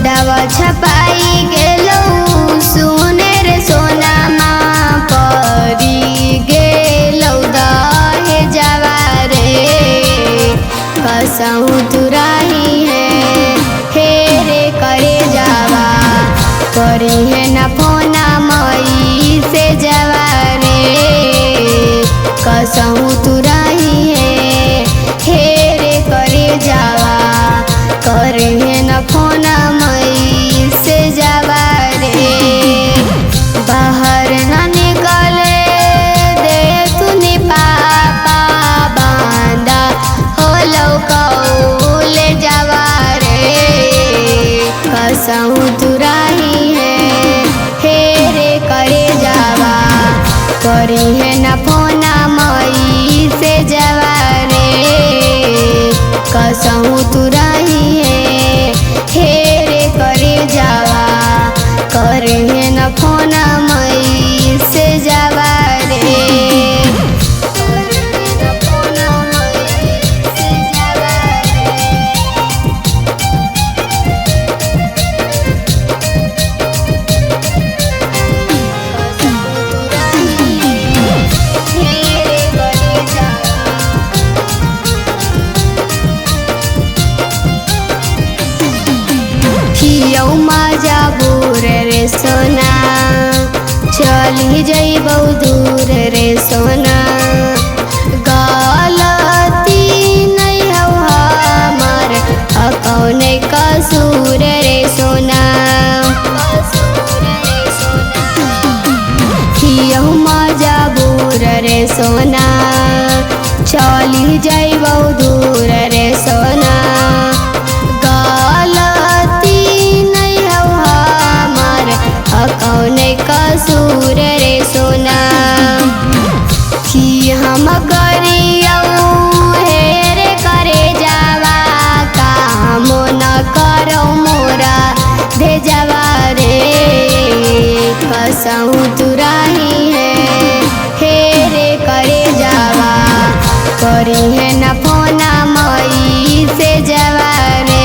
गढ़वा छपाई गेलौ सुने रे सोनामा परी गेलौ दहे जावा रे कसहु तुराही है हे रे करे जावा करी है न फोना मई से जावा रे कसहु तुराही है हे रे करे जावा करे है न फोना मई से जावा रे बाहर न निकले दे तूने पापा बांधा होलो कौले जावा रे कसहु तुराही है हे रे करे जावा करी है न फोना मई से जावा रे कसहु तुराही है हे रे करे जावा करे है न फोना मई से जावा रे मजा बुर रे सोना चली जइबौ दूर रे सोना गलती नहीं हौ हमार कौने कसूर रे सोना हियौ मजा बुर रे सोना चली जइबौ दूर रे सोना कौने कसूर रे सोना कि हम करियौ हे रे करे जावा काम न करो मोरा भेजवा रे कसहु तुराही है हे रे करे जावा करी है न फोना मई से जावा रे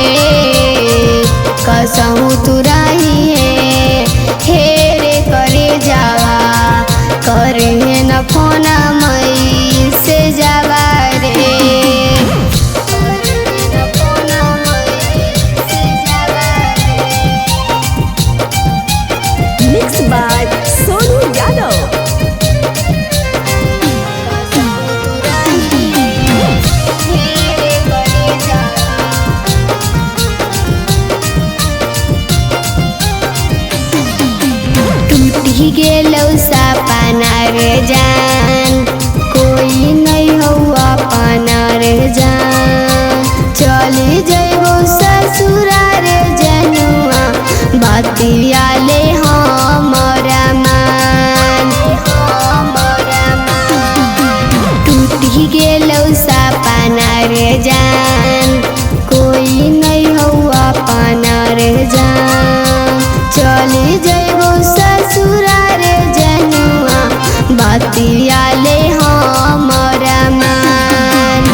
कसहु तुराही है हे रे करे जावा करे है न फोना मई से जावा रे मिक्स बाय सोनू यादव। गेलौ सपना रे जान कोई नहीं हो अपना रे जान चली जइबौ ससुरा रे जनुआ बतिया ले हमरा मान टूटी गेलौ सपना रे जान कोई नहीं हो अपना रे जान चली जइबौ ससुरा रे जनुआ बतिया ले हमरा मान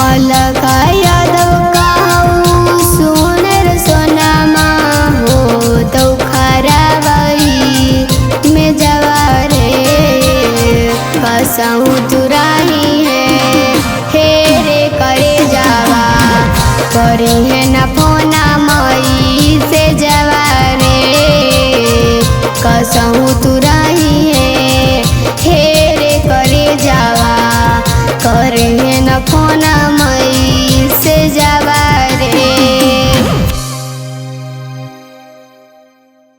अलग यादव कहू सुन रे सोनामा हो तो खराबई में जावा रे कसहु तुराही है हे रे करे जावा करे